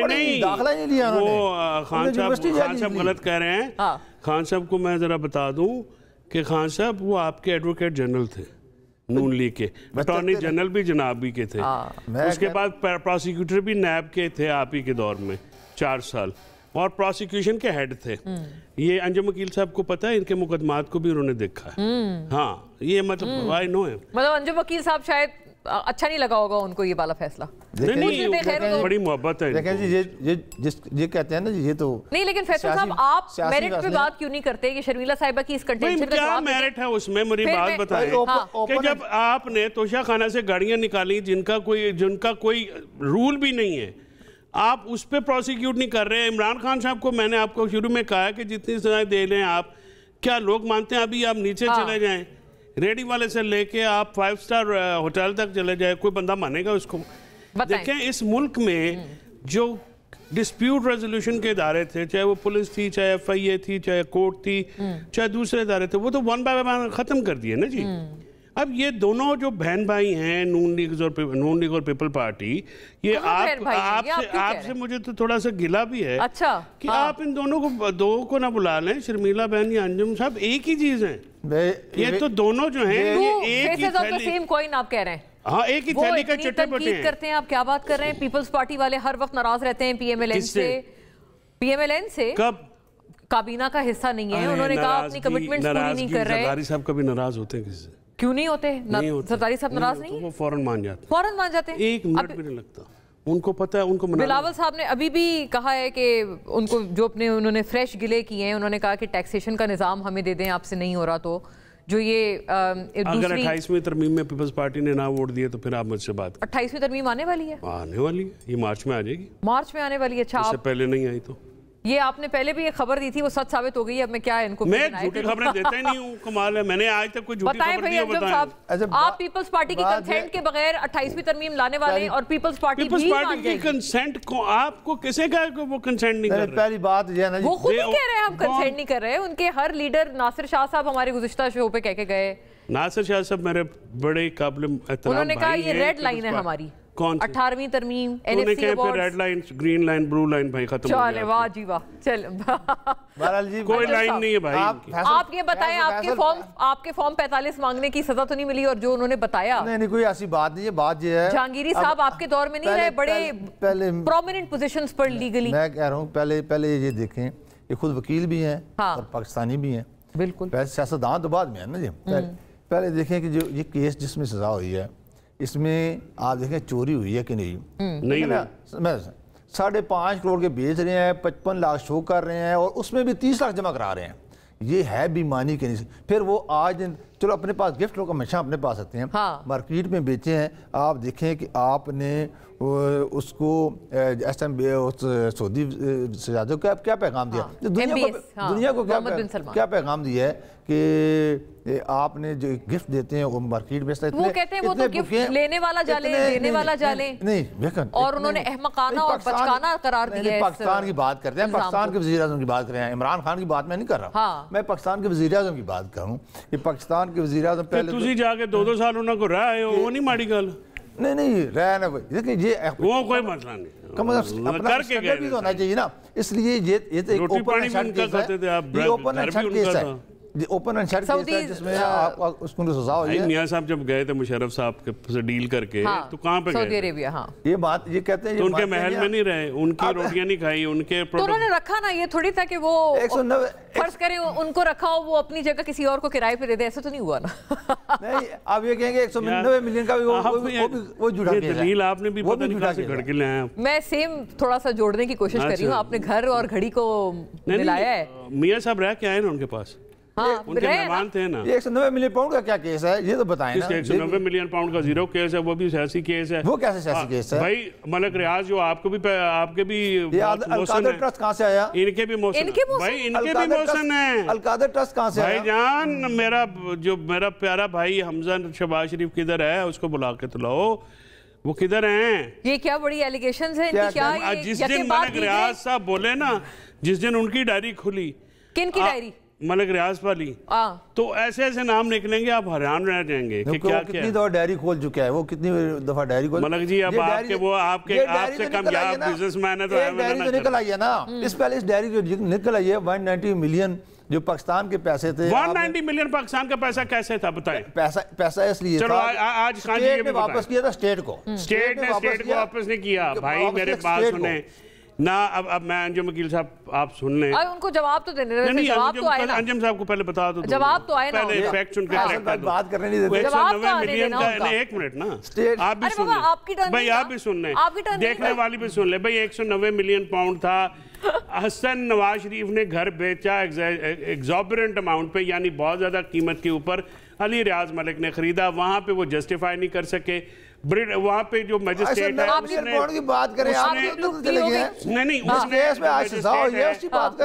नहीं, दाखिला नहीं लिया वो खान साहब गलत कह रहे हैं। खान साहब को मैं जरा बता दूं कि खान साहब वो आपके एडवोकेट जनरल थे नून लीग के, अटॉर्नी जनरल भी जनाबी के थे, उसके बाद प्रोसिक्यूटर भी नैब के थे आप ही के दौर में 4 साल, और प्रोसिक्यूशन के हेड थे। ये अंजम वकील साहब को पता है, इनके मुकदमात को भी उन्होंने देखा है। हाँ, ये मतलब आई नो है। मतलब अंजम वकील साहब शायद अच्छा नहीं लगा होगा उनको ये वाला फैसला। नहीं, बड़ी मोहब्बत है। लेकिन ये कहते हैं ना ये तो नहीं, लेकिन फैसल साहब आप मेरिट पे बात क्यों नहीं करते कि शर्मिला साहिबा की इस कंटेंशन का क्या मेरिट है उसमें? मेरी बात बताएं कि जब आपने तोशा खाना से गाड़ियां निकाली जिनका कोई रूल भी नहीं है, आप उस पर प्रोसिक्यूट नहीं कर रहे। इमरान खान साहब को मैंने आपको शुरू में कहा कि जितनी सजाएं दे लें आप, क्या लोग मानते हैं? अभी आप नीचे चले जाएं, रेडी वाले से लेके आप 5 स्टार होटल तक चले जाए, कोई बंदा मानेगा उसको? देखें, इस मुल्क में जो डिस्प्यूट रेजोल्यूशन के इदारे थे, चाहे वो पुलिस थी, चाहे FIA थी, चाहे कोर्ट थी, चाहे दूसरे इदारे थे, वो तो 1 बाय 1 खत्म कर दिए ना जी। अब ये दोनों जो बहन भाई हैं, नून लीग और पीपल पार्टी, ये आपसे मुझे तो थोड़ा सा गिला भी है। अच्छा, कि आप इन दो को ना बुला लें, शर्मिला बहन या अंजुम साहब एक ही चीज है। ये तो दोनों जो हैं ये एक ही सेम कॉइन आप कह रहे हैं। हाँ, एक ही थैली का चट्टे बटे हैं। करते हैं, आप क्या बात कर रहे हैं? पीपल्स पार्टी वाले हर वक्त नाराज रहते हैं PMLN से। कब? काबीना का हिस्सा नहीं है, उन्होंने कहा अपनी कमिटमेंट्स पूरी नहीं कर रहे। जरदारी साहब कभी नाराज होते हैं किसी से? क्यों नहीं होते? जरदारी साहब नाराज नहीं है? वो फौरन मान जाते हैं। 1 मिनट भी नहीं लगता। उनको पता है, उनको बिलावल साहब ने अभी भी कहा है कि उनको जो उन्होंने फ्रेश गिले किए हैं, उन्होंने कहा कि टैक्सेशन का निज़ाम हमें दे दें, आपसे नहीं हो रहा तो जो ये अगर 28वीं तरमीम में पीपल्स पार्टी ने ना वोट दिए तो फिर आप मुझसे बात करें। 28वीं तरमीम आने वाली है? आने वाली है, ये मार्च में आ जाएगी। मार्च में आने वाली है? अच्छा, इससे पहले नहीं आई तो ये आपने पहले भी ये खबर दी थी, वो सच साबित हो गई है। अब मैं क्या इनको मैं झूठी खबरें देता ही नहीं हूँ, कमाल है। मैंने आज तक कोई झूठी खबर दी है? बताएं। आप पीपल्स पार्टी की कंसेंट के बगैर 28वीं तरमीम लाने वाले और पीपल्स पार्टी की कंसेंट को आपको किसे कहा कि वो कंसेंट नहीं कर रहे? पहली बात ये है ना, वो खुद ही कह रहे हैं हम कंसेंट नहीं कर रहे। उनके हर लीडर नासिर शाह साहब हमारे गुज़िश्ता शो पे कह के गए। नासिर शाह साहब मेरे बड़े काबिल एहतराम, उन्होंने कहा ये रेड लाइन है हमारी, कौन 18वीं तरमीम, NFC awards, red line, green line, blue line भाई खत्म हो गया। वाह जी वाह, चल जी कोई लाइन नहीं है भाई। आप ये बताएं, आपके फॉर्म 45 मांगने की सजा तो नहीं मिली? और जो उन्होंने बताया, नहीं कोई ऐसी बात नहीं है। बात ये है, जहांगीरी साहब आपके दौर में नहीं रहे बड़े प्रोमिनेंट पोजीशंस पर लीगली? मैं कह रहा हूँ पहले ये देखें, ये खुद वकील भी हैं और पाकिस्तानी भी हैं। बिल्कुल, सियासतदान तो बाद में है ना जी। पहले देखें कि जो ये केस जिसमें सजा हुई है, इसमें आप देखें चोरी हुई है कि नहीं? नहीं ना, 5.5 करोड़ के बेच रहे हैं, 55 लाख शो कर रहे हैं और उसमें भी 30 लाख जमा करा रहे हैं। ये है बेईमानी के नहीं। फिर वो आज चलो अपने पास गिफ्ट लोग हमेशा अपने पास रखते हैं, हाँ। मार्केट में बेचे हैं। आप देखें कि आपने उसको सऊदी शहजादों को क्या पैगाम दिया, दुनिया को क्या पैगाम दिया है कि आपने जो गिफ्ट देते हैं वो मार्केट में वो कहते हैं वो तो गिफ्ट लेने वाला जाले, देने वाला जाले नहीं। और उन्होंने अहमकाना और बचकाना करार दिया है। पाकिस्तान की बात करते हैं, पाकिस्तान के वज़ीर-ए-आज़म की बात कर रहे हैं। इमरान खान की बात मैं नहीं कर रहा, मैं पाकिस्तान के वज़ीर-ए-आज़म की बात करूं कि पाकिस्तान के वज़ीर-ए-आज़म पहले तुसी जाके 2-2 साल उन्होंने को रहा है, वो नहीं माड़ी गल। नहीं रहा ना भाई, देखिए ये वो कोई मसला नहीं, कम अपना स्टैंडर्ड भी होना चाहिए ना। इसलिए ये तो एक ओपन एंड शट केस है, ओपन एंड शट केस है, ओपन एंड शट केस है जिसमें आप उसको सजा हुई है। मियां साहब जब गए थे मुशर्रफ साहब के से डील करके, तो कहां पे गए? Saudi Arabia. हाँ, ये बात ये कहते हैं, तो उनके महल में नहीं रहे, उनकी रोटियां नहीं खाई, उनके तो उन्होंने रखा ना। ये थोड़ी था कि वो 190 फर्ज करें उनको रखा हो, वो अपनी जगह किसी और को किराए पे दे दे, ऐसा तो नहीं हुआ ना। नहीं, आप ये कहेंगे 190 मिलियन का वो जुड़ा ये दलील आपने भी पता नहीं कहां से घड़ के लाए। मैं सेम थोड़ा सा जोड़ने की कोशिश कर रही हूँ। आपने घर और घड़ी को मिलाया है। मियां साहब रह के आए ना उनके पास, उनके मेहमान थे ना। 190 मिलियन पाउंड का क्या केस है ये तो बताएं ना। 190 मिलियन पाउंड का जीरो केस है, वो भी सियासी केस है। वो कैसे सियासी केस है भाई? मलक रियाज जो आपके भी अलकादर ट्रस्ट कहां से आया? इनके भी मोशन भाई, इनके भी मोशन है। अलकादर ट्रस्ट कहां से आया? भाईजान मेरा प्यारा भाई हमजा शहबाज शरीफ किधर है? उसको बुला के तो लाओ, वो किधर हैं? ये क्या बड़ी एलिगेशंस हैं इनकी? क्या जिस दिन मलक रियाज साहब बोले ना, जिस दिन उनकी डायरी खुली, किन की डायरी? मलक रियाज वाली, तो ऐसे ऐसे नाम निकलेंगे, आप हैरान रह जाएंगे कि क्या कितनी दफा डायरी खोल चुका है वो, कितनी दफा डायरी खोल। मलक जी अब आपसे कामयाब बिजनेसमैन है तो डायरी तो निकल आई है ना। इस पहले इस डायरी जो निकल आई है 190 मिलियन जो पाकिस्तान के पैसे थे। 190 मिलियन पाकिस्तान का पैसा कैसे था बताएं? पैसा इसलिए चलो आज स्टेट ने वापस किया था, स्टेट को वापस नहीं किया। भाई मेरे बात सुने ना, अब मैं अंजुम वकील साहब आप सुन लें, उनको जवाब तो देने दो। जवाब तो आए ना, अंजुम साहब को पहले बता दो, जवाब तो आए ना, पहले फैक्ट सुन के करेक्ट कर दो। बात करने नहीं देते। 190 मिलियन का, एक मिनट ना, आप भी सुन लें भाई, आप भी सुन लें, देखने वाली भी सुन ले भाई। 190 मिलियन पाउंड था। हसन नवाज शरीफ ने घर बेचा एग्जॉर्बिटेंट अमाउंट पे, यानी बहुत ज्यादा कीमत के ऊपर। अली रियाज मलिक ने खरीदा, वहां पे वो जस्टिफाई नहीं कर सके। वहां पे जो मजिस्ट्रेट है उसने बात करें,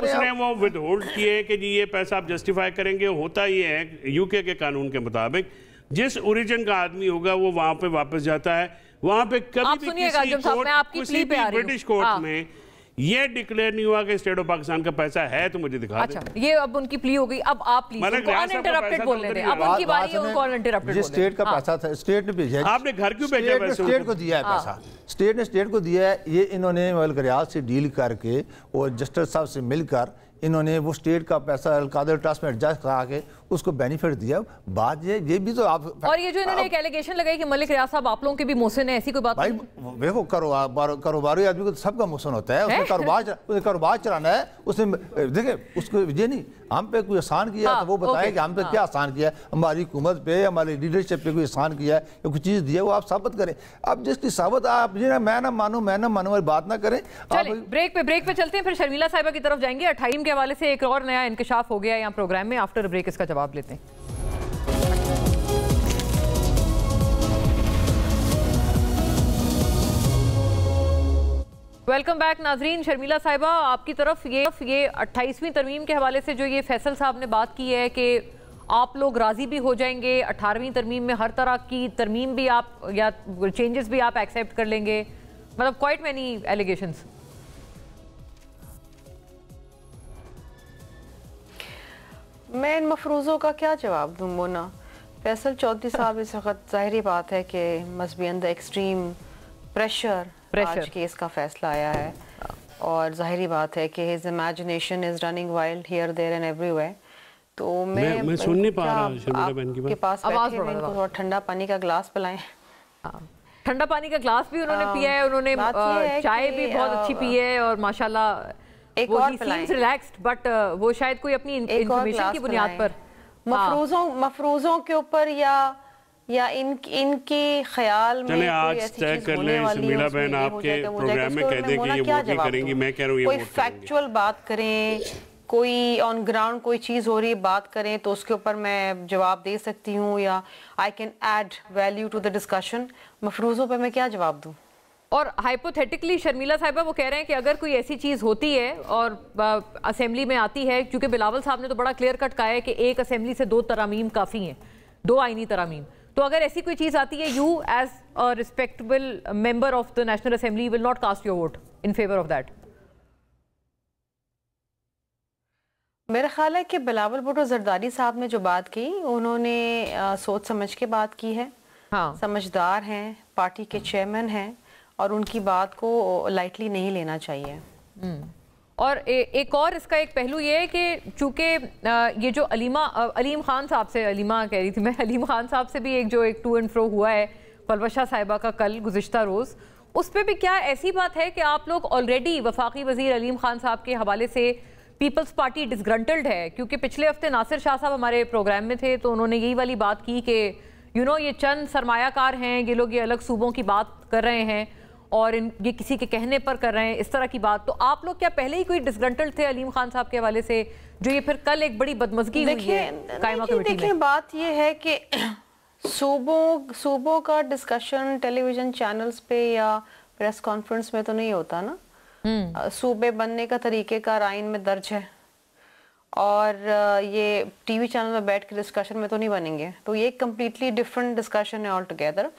उसने वो विदहोल्ड किए कि जी ये पैसा आप जस्टिफाई करेंगे। होता ये है यूके के कानून के मुताबिक, जिस ओरिजिन का आदमी होगा वो वहां पे वापस जाता है। वहां पे कभी भी किसी ब्रिटिश कोर्ट में ये डिक्लेयर नहीं हुआ कि स्टेट ऑफ पाकिस्तान का पैसा है, तो मुझे दिखा अच्छा ये अब उनकी प्ली हो गई। अब आप प्लीज अनइंटरप्टेड बोलने दें। अब उनकी बारी है, उनको अनइंटरप्टेड बोलने दें। स्टेट का पैसा था, स्टेट ने भेजा, आपने घर क्यों भेजा पैसा? स्टेट को दिया है पैसा, स्टेट ने स्टेट को दिया है। ये इन्होंने मलक रियाज से डील करके और जस्टिस साहब से मिलकर इन्होंने वो स्टेट का पैसा अलकादर ट्रस्ट में एडजस्ट करा के उसको बेनिफिट दिया। बात ये भी तो आप, और ये जो इन्होंने एक एलिगेशन लगाई कि मलिक रियाज साहब आप लोगों के भी मोहसिन है, ऐसी कोई बात भाई देखो कारोबारी आदमी को सबका मोहसिन होता है, उसने कारोबार चलाना है, उसने देखिए उसको ये नहीं हम पे कोई एहसान किया तो वो बताए कि हम पे क्या एहसान किया, हमारी हुकूमत पे हमारी लीडरशिप पे कोई एहसान किया है या कोई चीज़ दी है वो आप साबित करें। अब जिसकी साबित आप ये मैं ना मानूं वाली बात ना करें। ब्रेक पे चलते हैं, फिर शर्मिला साहिबा की तरफ जाएंगे। 28 के हवाले से एक और नया इंकशाफ हो गया यहाँ प्रोग्राम में। आफ्टर ब्रेक इसका जवाब लेते हैं। वेलकम बैक नाजरीन। शर्मिला साहिबा आपकी तरफ ये 28वीं तरमीम के हवाले से जो ये फैसल साहब ने बात की है कि आप लोग राजी भी हो जाएंगे 18वीं तरमीम में, हर तरह की तरमीम भी आप या चेंजेस भी आप एक्सेप्ट कर लेंगे, मतलब क्वाइट मैनी एलिगेशंस। मैं इन मफरूज़ों का क्या जवाब दूँ मोना? फैसल चौधरी साहब इस वक्त ज़ाहिरी बात है कि must be under extreme pressure आज केस का फैसला आया है, और ज़ाहिरी बात है कि his imagination is running wild here there and everywhere. तो मैं सुन नहीं पा रहा शर्मिला बहन की बात। के पास बैठे हैं, इनको थोड़ा ठंडा पानी का ग्लास पिलाएं। ठंडा पानी का ग्लास भी उन्होंने पिया है, उन्होंने चाय भी बहुत अच्छी पी है और माशाल्लाह एक और रिलैक्स्ड, बट वो शायद कोई अपनी इंफॉर्मेशन की बुनियाद पर मफरूजों के ऊपर या इनके ख्याल में चले आज तय कर लें शर्मिला बहन, आपके प्रोग्राम में कह दें कि ये वोट नहीं करेंगी, मैं कह रहा हूँ ये कोई फैक्चुअल बात करें, कोई ऑन ग्राउंड कोई चीज़ हो रही है बात करें तो उसके ऊपर मैं जवाब दे सकती हूँ या I can add value to the discussion. मफरूज़ों पे मैं क्या जवाब दूँ? और हाइपोथेटिकली शर्मिला साहिबा वो कह रहे हैं कि अगर कोई ऐसी चीज़ होती है और असेंबली में आती है, क्योंकि बिलावल साहब ने तो बड़ा क्लियर कट कहा है कि एक असेंबली से 2 तरामीम काफ़ी हैं, 2 आईनी तरामीम, तो अगर ऐसी कोई चीज़ आती है, you as a respectable member of the national assembly will not cast your vote in favour of that. मेरा ख्याल है कि बिलावल भुट्टो जरदारी साहब ने जो बात की उन्होंने सोच समझ के बात की है। हाँ, समझदार हैं, पार्टी के चेयरमैन हैं और उनकी बात को लाइटली नहीं लेना चाहिए। और एक और इसका एक पहलू ये है कि चूंकि ये जो अलीम खान साहब से, अलीमा कह रही थी मैं, अलीम खान साहब से भी एक टू एंड फ्रो हुआ है पलवशा साहिबा का कल गुज़िश्ता रोज़, उस पर भी क्या ऐसी बात है कि आप लोग ऑलरेडी वफाकी वज़ीर अलीम खान साहब के हवाले से पीपल्स पार्टी डिसग्रंटल्ड है? क्योंकि पिछले हफ्ते नासिर शाह साहब हमारे प्रोग्राम में थे तो उन्होंने यही वाली बात की कि ये चंद सरमायाकार हैं, ये लोग ये अलग सूबों की बात कर रहे हैं और ये किसी के कहने पर कर रहे हैं, इस तरह की बात। तो आप लोग क्या पहले ही कोई डिसग्रंटल्ड थे अलीम खान साहब के हवाले से, जो ये फिर कल एक बड़ी बदमज़गी हुई है कायमा कमेटी में? देखिए बात ये है कि सूबों का डिस्कशन टेलीविजन चैनल्स पे या प्रेस कॉन्फ्रेंस में तो नहीं होता ना। सूबे बनने का तरीक़ेकार आइन में दर्ज है और ये टीवी चैनल में बैठ के डिस्कशन में तो नहीं बनेंगे, तो ये कम्प्लीटली डिफरेंट डिस्कशन है ऑल टुगेदर।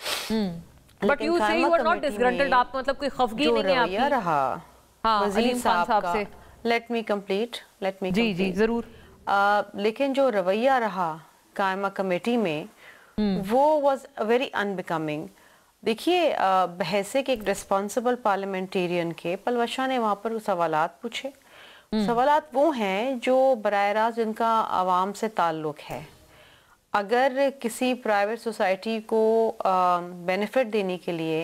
बट यू से यू आर नॉट डिसग्रंटल्ड, आप मतलब कोई खफगी नहीं है आपकी? रहा वज़ीर साहब से, लेट मी कंप्लीट जी जरूर। लेकिन जो रवैया रहा कायमा कमेटी में वो वाज वेरी अनबिकमिंग। देखिए बहसे के एक रिस्पॉन्सिबल पार्लियामेंटेरियन के पलवशा ने वहाँ पर सवालात पूछे। सवालात वो हैं जो बराह रास्त जिनका आवाम से ताल्लुक है। अगर किसी प्राइवेट सोसाइटी को बेनिफिट देने के लिए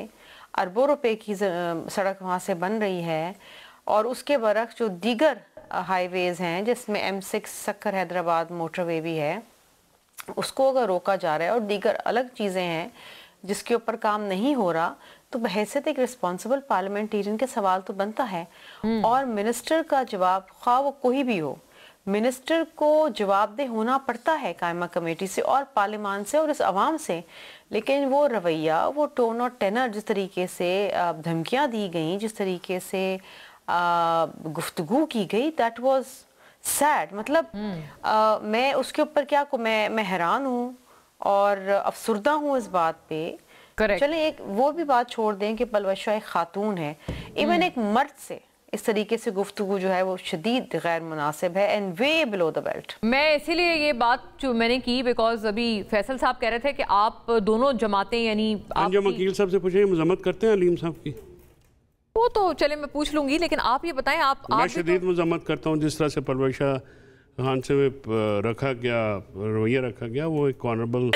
अरबों रुपए की सड़क वहाँ से बन रही है और उसके बरक्स जो दीगर हाईवेज हैं जिसमें M6 सक्कर हैदराबाद मोटरवे भी है, उसको अगर रोका जा रहा है और दीगर अलग चीज़ें हैं जिसके ऊपर काम नहीं हो रहा, तो बहैसियत एक रिस्पॉन्सिबल पार्लियामेंटेरियन के सवाल तो बनता है। और मिनिस्टर का जवाब, ख्वाह वो कोई भी हो, मिनिस्टर को जवाबदेह होना पड़ता है कायमा कमेटी से और पार्लियामान से और इस आवाम से। लेकिन वो रवैया, वो टोन और टेनर, जिस तरीके से धमकियाँ दी गई, जिस तरीके से गुफ्तगू की गई, दैट वाज सैड। मतलब मैं उसके ऊपर क्या को मैं हैरान हूँ और अफसुर्दा हूँ इस बात पे। चले एक वो भी बात छोड़ दें कि पलवशा एक खातून है, इवन एक मर्द से इस तरीके से गुफ्तगू जो है वो शदीद गैर मुनासिब है and way below the belt. मैं इसीलिए ये बात जो मैंने की बिकॉज अभी फैसल साहब कह रहे थे कि आप दोनों जमातें यानी वकील साहब से पूछेंगे, मजम्मत करते हैं अलीम साहब की? वो तो चले मैं पूछ लूंगी, लेकिन आप ये बताएं, मैं शदीद मजम्मत करता हूँ जिस तरह से परवरिशा खान से रखा गया, रवैया रखा गया। वो एक ऑनरेबल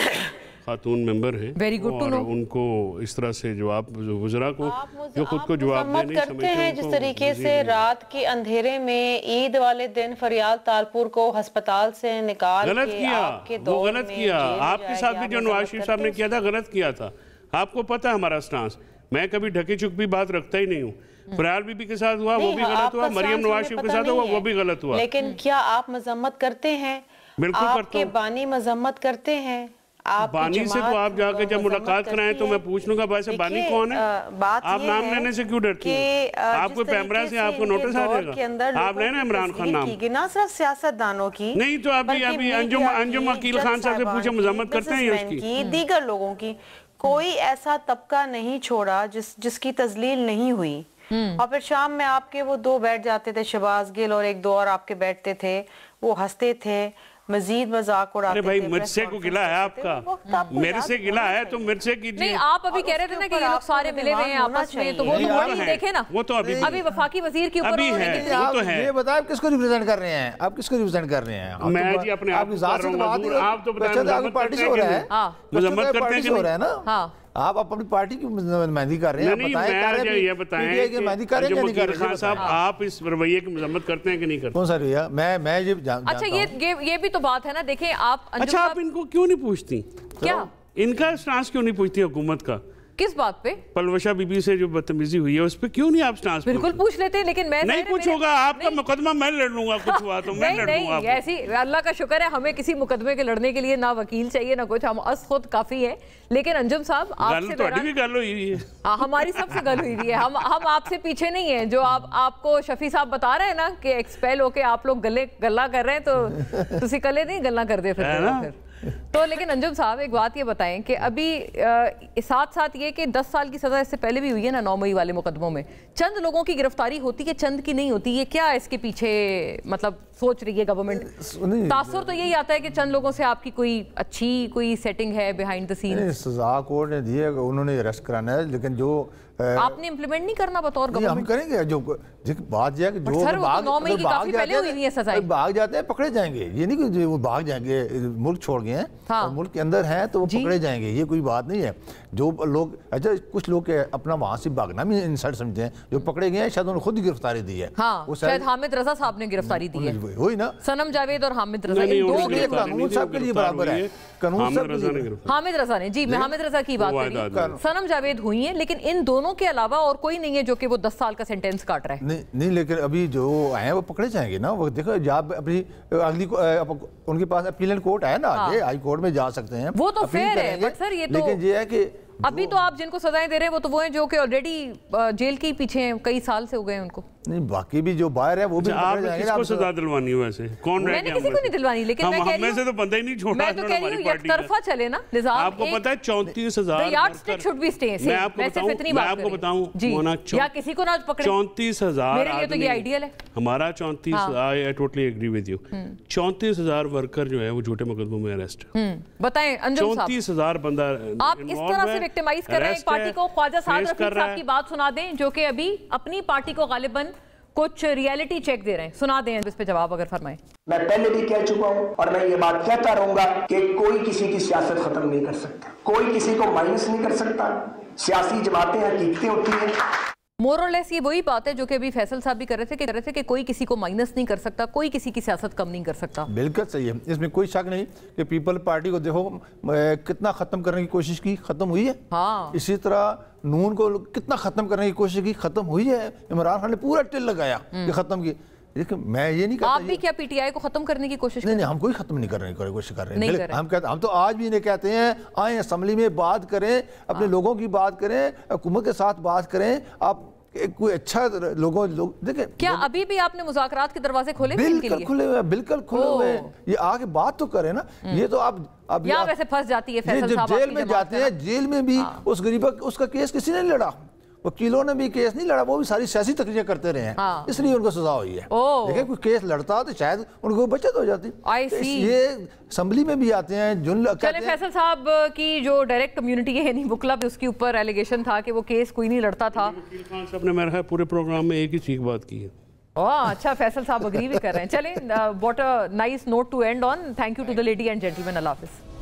खातून मेंबर हैं, वेरी गुड टू नो। उनको इस तरह से जवाब वज़रा को जो खुद को जवाब दे नहीं करते हैं, जिस तरीके से रात के अंधेरे में ईद वाले दिन फरियाद तालपुर को अस्पताल से निकाल गलत किया, वो गलत किया। आपके साथ भी जो नवाज शरीफ साहब ने किया था गलत किया था। आपको पता है हमारा स्टांस, मैं कभी ढके चुक भी बात रखता ही नहीं हूँ। फरार बीबी के साथ हुआ वो भी गलत हुआ, मरियम नवाज शरीफ के साथ हुआ वो भी गलत हुआ। लेकिन क्या आप मजम्मत करते हैं? बिल्कुल आपके बानी मजम्मत करते हैं? आप बानी से तो आप जाके जब मुलाकात कराएं तो मैं पूछ लूंगा भाई से बानी कौन है। आप नाम लेने से क्यों डरती हैं? आपको कैमरा से आपको नोटिस आ जाएगा। आप लेना इमरान खान नाम की, ना सिर्फ सियासतदानों की नहीं, तो अभी अंजुम अकील खान साहब से पूछे, मजम्मत करते हैं उसकी, दीगर लोगों की। कोई ऐसा तबका नहीं छोड़ा जिसकी तजलील नहीं हुई। और फिर शाम में आपके वो दो बैठ जाते थे, शहबाज गिल और एक दो और आपके बैठते थे, वो हंसते थे, मजीद मजाक उड़ाते थे। भाई मुझसे को गिला है आपका, मेरे से गिला है तो मेरे से कीजिए। नहीं, आप अभी कह रहे थे ना कि ये लोग सारे मिले हुए हैं आपस में, तो वो तो देखे ना, वो तो अभी वफाकी वजीर के ऊपर है, वो तो है। ये बताएं आप किसको रिप्रेजेंट कर रहे हैं? आप किसको रिप्रेजेंट कर रहे हैं? मैं जी अपने आप तो बताएं पार्टी से हो रहा है, मजम्मत करते हैं कि हो रहा है ना। आप अपनी पार्टी की मेहंदी कर रहे हैं, ये बताएं मेहंदी कर रहे हैं नहीं कर रहे साहब, आप इस रवैये की मजम्मत करते हैं कि नहीं करते? कौन सा रवैया? मैं ये अच्छा, ये भी तो बात है ना। देखें आप, अच्छा आप इनको क्यों नहीं पूछती? क्या इनका स्टांस क्यों नहीं पूछती हुकूमत का? किस बात पे? पलवशा बीबी से जो बदतमीजी हुई है उस पे क्यों नहीं आप स्टांस? बिल्कुल पूछ लेते हैं, लेकिन मैं नहीं कुछ होगा आपका मुकदमा मैं लड़ लूंगा, कुछ हुआ तो मैं लड़ लूंगा। ऐसी अल्लाह का शुक्र है, हमें किसी मुकदमे के लड़ने के लिए ना वकील चाहिए ना कुछ, हम खुद काफी है। लेकिन अंजुम साहब आपसे भी गल हुई है, हमारी सबसे गल हुई है। हम आपसे पीछे नहीं है। जो आपको शफी साहब बता रहे हैं ना कि एक्सपेल होके आप लोग गल्ला कर रहे हैं, तो तुसी कले नहीं गल्ला कर दे फिर। तो लेकिन अंजुम साहब एक बात ये बताएं कि अभी साथ साथ ये कि 10 साल की सजा इससे पहले भी हुई है ना 9 मई वाले मुकदमों में, चंद लोगों की गिरफ्तारी होती है, चंद की नहीं होती। ये क्या इसके पीछे मतलब सोच रही है गवर्नमेंट? तासुर तो यही आता है कि चंद लोगों से आपकी कोई सेटिंग है बिहाइंड द सीन। सजा कोर्ट ने दी है, उन्होंने अरेस्ट कराना है, लेकिन जो आपने इम्प्लीमेंट नहीं करना बतौर गवर्नमेंट? हम करेंगे। जो बात यह है कि जो भाग जाते हैं पकड़े जाएंगे। ये नहीं कि वो भाग जाएंगे, मुल्क छोड़ गए हैं और मुल्क के अंदर हैं तो वो पकड़े जाएंगे, ये कोई बात नहीं है। जो लोग अच्छा कुछ लोग अपना वहां से भागना भी इंसल्ट समझते हैं, जो पकड़े गए हैं शायद उन्होंने खुद ही गिरफ्तारी दी है। वो शायद हामिद रजा साहब ने गिरफ्तारी दी है, वही ना, सनम जावेद और हामिद रजा, कानून साहब के लिए बराबर है। कानून साहब हामिद रजा ने, जी मैं हामिद रजा की बात कर रही हूं, सनम जावेद हुई है, लेकिन इन दोनों के अलावा और कोई नहीं है जो कि वो 10 साल का सेंटेंस काट रहा है। नहीं, लेकिन अभी जो आए वो पकड़े जाएंगे ना। वो देखो जब अपनी अगली उनके पास अपीलेंट कोर्ट है ना, हाई कोर्ट में जा सकते हैं, वो तो फेयर है। बट सर ये तो लेकिन ये है कि अभी तो आप जिनको सजाएं दे रहे हैं वो तो वो हैं जो कि ऑलरेडी जेल के पीछे हैं, कई साल से हो गए उनको। नहीं, बाकी भी जो बाहर है वो भी आप किसको सजा दिलवानी है? वैसे कौन रह गया? मैंने किसी को नहीं दिलवानी, लेकिन मैं कह रही हूं से तो बंदा ही नहीं छोड़ा। मैं तो कह रही हूं एकतरफा चले ना निजाम। आपको पता है 34,000 यार्डस्टिक शुड बी स्टे। मैं आपको बताऊं या किसी को ना पकड़े। 34,000 मेरे लिए तो ये आइडियल है हमारा। 34,000 I totally agree with you. 34,000 worker जो है वो झूठे मुकदमों में अरेस्ट। बताएं अंजुम साहब, 34,000 बंदा आप इस तरह से विक्टिमाइज कर रहे हैं पार्टी को। ख्वाजा साद रफीक साहब की बात सुना दें, जो कि अभी अपनी पार्टी को गालिबन कुछ रियलिटी चेक दे रहे हैं, सुना दें इस पे जवाब अगर फरमाएं। मैं पहले भी कह चुका हूं और मैं ये बात कहता रहूंगा कि कोई किसी की सियासत खत्म नहीं कर सकता, कोई किसी को माइनस नहीं कर सकता। सियासी जमातें हकीकतें होती हैं। मोर और लेस ये वही बात है जो कि अभी फैसल साहब भी कर रहे थे कि कोई किसी को माइनस नहीं कर सकता, कोई किसी की सियासत कम नहीं कर सकता। बिल्कुल सही है, इसमें कोई शक नहीं कि पीपल पार्टी को देखो कितना खत्म करने की कोशिश की, खत्म हुई है। हाँ। इसी तरह नून को कितना खत्म करने की कोशिश की, खत्म हुई है। इमरान खान ने पूरा टिल लगाया कि खत्म की। देखिए मैं ये नहीं कहता, आप भी क्या पीटीआई को खत्म करने की कोशिश? नहीं, हम कोई खत्म नहीं करने की कोशिश कर रहे हैं। हम तो आज भी इन्हें कहते हैं आए असेंबली में बात करें, अपने लोगों की बात करें, हुकूमत के साथ बात करें। आप कोई अच्छा लोग देखें, क्या अभी भी आपने मुज़ाकरात के दरवाजे खोले? बिल्कुल खुले हुए, बिल्कुल खुले हुए। ये आके बात तो करें ना। ये तो आप यहाँ वैसे फंस जाती है फैसल साहब, जेल में जाते हैं, जेल में भी उस गरीब उसका केस किसी ने लड़ा, वकीलों ने भी केस नहीं लड़ा, वो भी सारी सियासी तकरीरें करते रहे हैं, हाँ। इसलिए उनको सजा हुई है। देखिए कोई केस लड़ता तो शायद उनको बचत हो जाती। ये असेंबली में भी आते हैं चले फैसल साहब की जो डायरेक्ट कम्युनिटी है यानी बुक क्लब, उसके ऊपर एलिगेशन था कि वो केस कोई नहीं लड़ता था। वकील खान साहब ने मेरा पूरे प्रोग्राम में एक ही चीज बात की है। अच्छा, फैसल साहब अग्री भी कर रहे हैं। चलें, what a nice note to end on. Thank you to the lady and gentleman. अल्लाह हाफिज़।